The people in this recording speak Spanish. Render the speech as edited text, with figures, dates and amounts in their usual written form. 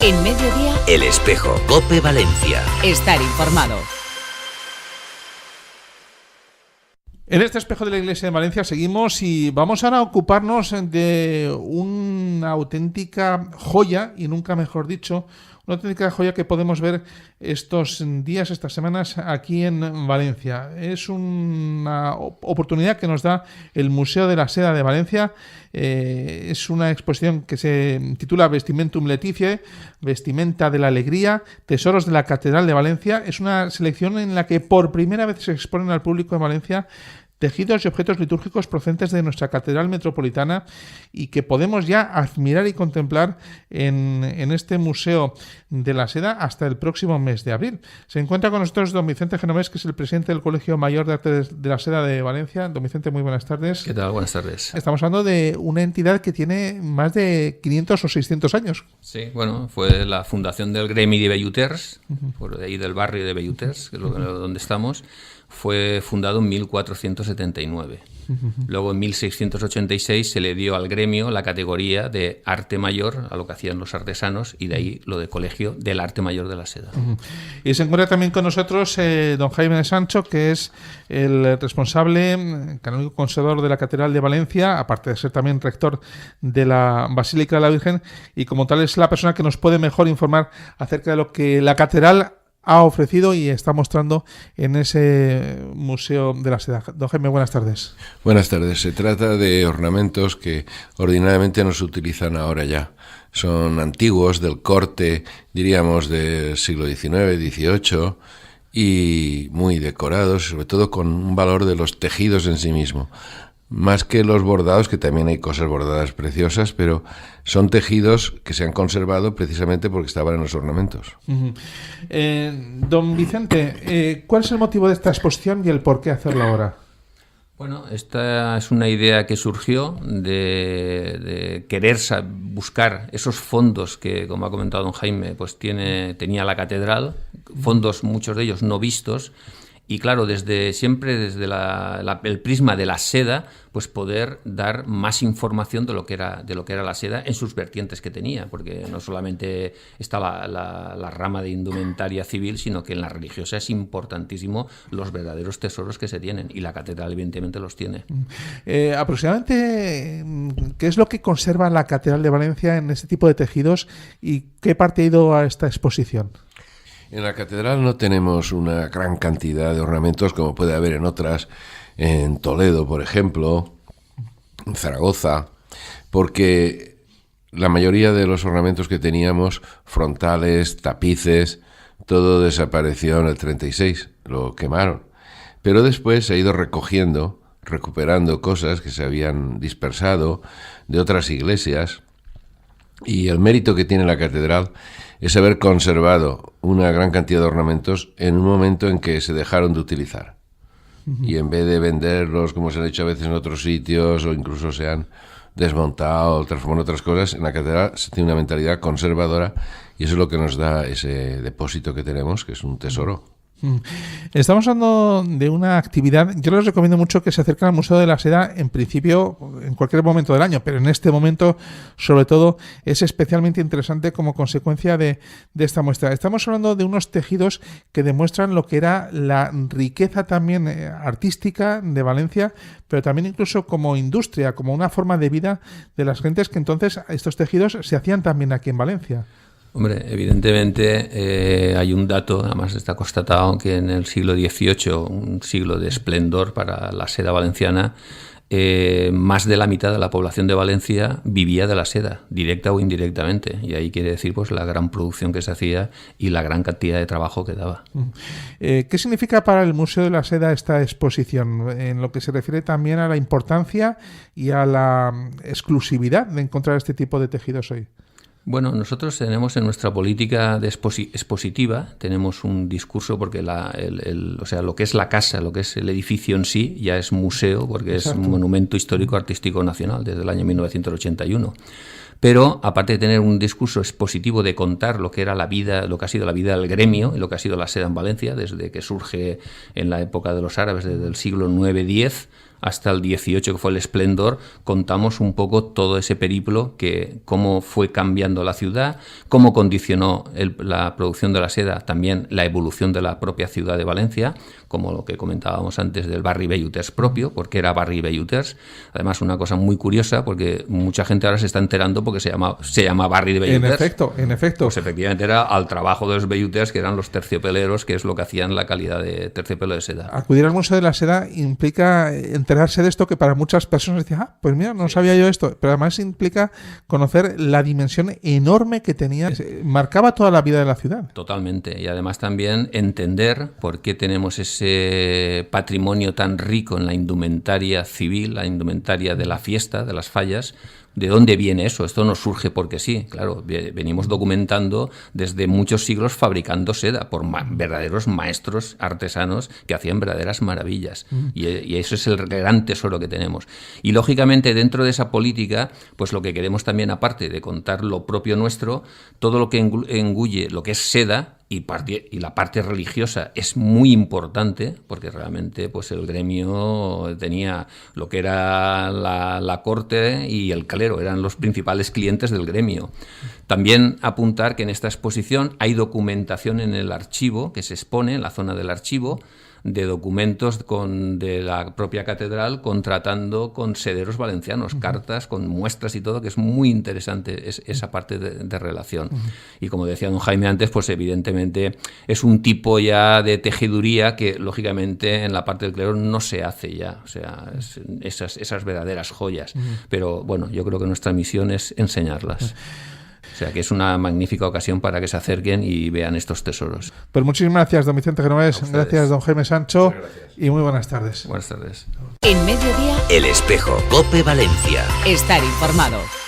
En Mediodía, El Espejo, COPE Valencia. Estar informado. En este Espejo de la Iglesia de Valencia seguimos y vamos ahora a ocuparnos de una auténtica joya, y nunca mejor dicho, una auténtica joya que podemos ver estos días, estas semanas aquí en Valencia. Es una oportunidad que nos da el Museo de la Seda de Valencia. Es una exposición que se titula Vestimentum Laetitiae, Vestimenta de la Alegría, Tesoros de la Catedral de Valencia. Es una selección en la que por primera vez se exponen al público de Valencia tejidos y objetos litúrgicos procedentes de nuestra catedral metropolitana y que podemos ya admirar y contemplar en este Museo de la Seda hasta el próximo mes de abril. Se encuentra con nosotros don Vicente Genovés, que es el presidente del Colegio Mayor de Arte de la Seda de Valencia. Don Vicente, muy buenas tardes. ¿Qué tal? Buenas tardes. Estamos hablando de una entidad que tiene más de 500 o 600 años. Sí, bueno, fue la fundación del Gremi de Belluters, por ahí del barrio de Belluters, que es donde estamos. Fue fundado en 1479. Luego, en 1686, se le dio al gremio la categoría de arte mayor, a lo que hacían los artesanos, y de ahí lo de colegio del arte mayor de la seda. Y se encuentra también con nosotros don Jaime Sancho, que es el responsable, canónigo conservador de la Catedral de Valencia, aparte de ser también rector de la Basílica de la Virgen, y como tal es la persona que nos puede mejor informar acerca de lo que la Catedral ha ofrecido y está mostrando en ese Museo de la Seda. Don Jaime, buenas tardes. Buenas tardes. Se trata de ornamentos que ordinariamente no se utilizan ahora ya. Son antiguos, del corte, diríamos, del siglo XIX, XVIII, y muy decorados, sobre todo con un valor de los tejidos en sí mismo. Más que los bordados, que también hay cosas bordadas preciosas, pero son tejidos que se han conservado precisamente porque estaban en los ornamentos. Don Vicente, ¿cuál es el motivo de esta exposición y el por qué hacerla ahora? Bueno, esta es una idea que surgió de querer buscar esos fondos que, como ha comentado don Jaime, pues tenía la catedral, fondos, muchos de ellos no vistos. Y claro, desde el prisma de la seda, pues poder dar más información de lo que era la seda en sus vertientes que tenía, porque no solamente está la rama de indumentaria civil, sino que en la religiosa es importantísimo los verdaderos tesoros que se tienen, y la catedral evidentemente los tiene. Aproximadamente, ¿qué es lo que conserva la Catedral de Valencia en este tipo de tejidos y qué parte ha ido a esta exposición? En la catedral no tenemos una gran cantidad de ornamentos como puede haber en otras, en Toledo, por ejemplo, en Zaragoza, porque la mayoría de los ornamentos que teníamos, frontales, tapices, todo desapareció en el 36, lo quemaron. Pero después se ha ido recuperando cosas que se habían dispersado de otras iglesias, y el mérito que tiene la catedral es haber conservado una gran cantidad de ornamentos en un momento en que se dejaron de utilizar. Y en vez de venderlos, como se han hecho a veces en otros sitios, o incluso se han desmontado o transformado en otras cosas, en la catedral se tiene una mentalidad conservadora, y eso es lo que nos da ese depósito que tenemos, que es un tesoro. Estamos hablando de una actividad, yo les recomiendo mucho que se acerquen al Museo de la Seda, en principio en cualquier momento del año, pero en este momento sobre todo es especialmente interesante como consecuencia de esta muestra. Estamos hablando de unos tejidos que demuestran lo que era la riqueza también artística de Valencia, pero también incluso como industria, como una forma de vida de las gentes, que entonces estos tejidos se hacían también aquí en Valencia. Hombre, evidentemente hay un dato, además está constatado, que en el siglo XVIII, un siglo de esplendor para la seda valenciana, más de la mitad de la población de Valencia vivía de la seda, directa o indirectamente, y ahí quiere decir pues la gran producción que se hacía y la gran cantidad de trabajo que daba. ¿Qué significa para el Museo de la Seda esta exposición, en lo que se refiere también a la importancia y a la exclusividad de encontrar este tipo de tejidos hoy? Bueno, nosotros tenemos en nuestra política de expositiva, tenemos un discurso, porque o sea, lo que es la casa, lo que es el edificio en sí, ya es museo, porque Exacto. Es un monumento histórico artístico nacional desde el año 1981. Pero, aparte de tener un discurso expositivo de contar lo que era la vida, lo que ha sido la vida del gremio y lo que ha sido la seda en Valencia, desde que surge en la época de los árabes, desde el siglo IX-X, hasta el 18, que fue el esplendor, contamos un poco todo ese periplo, que cómo fue cambiando la ciudad, cómo condicionó la producción de la seda, también la evolución de la propia ciudad de Valencia, como lo que comentábamos antes del barri Belluters propio, porque era barri Belluters. Además, una cosa muy curiosa, porque mucha gente ahora se está enterando porque se llama barri de Belluters. En efecto. Pues efectivamente era al trabajo de los Belluters, que eran los terciopeleros, que es lo que hacían la calidad de terciopelo de seda. Acudir al Museo de la Seda implica enterarse de esto, que para muchas personas decían, pues mira, no sabía yo esto, pero además implica conocer la dimensión enorme que tenía, marcaba toda la vida de la ciudad. Totalmente, y además también entender por qué tenemos ese patrimonio tan rico en la indumentaria civil, la indumentaria de la fiesta, de las fallas. ¿De dónde viene eso? Esto no surge porque sí, claro, venimos documentando desde muchos siglos fabricando seda por verdaderos maestros artesanos que hacían verdaderas maravillas, y eso es el gran tesoro que tenemos. Y lógicamente dentro de esa política, pues lo que queremos también, aparte de contar lo propio nuestro, todo lo que engulle lo que es seda, y la parte religiosa es muy importante, porque realmente pues el gremio tenía lo que era la corte y el clero, eran los principales clientes del gremio. También apuntar que en esta exposición hay documentación en el archivo, que se expone en la zona del archivo, de documentos de la propia catedral contratando con sederos valencianos, cartas con muestras y todo, que es muy interesante esa parte de relación. Y como decía don Jaime antes, pues evidentemente es un tipo ya de tejeduría que lógicamente en la parte del clero no se hace ya, o sea, esas verdaderas joyas. Pero bueno, yo creo que nuestra misión es enseñarlas. O sea que es una magnífica ocasión para que se acerquen y vean estos tesoros. Pues muchísimas gracias, don Vicente Genovés. Gracias, don Jaime Sancho. Y muy buenas tardes. Buenas tardes. En Mediodía, El Espejo, COPE Valencia. estar informado.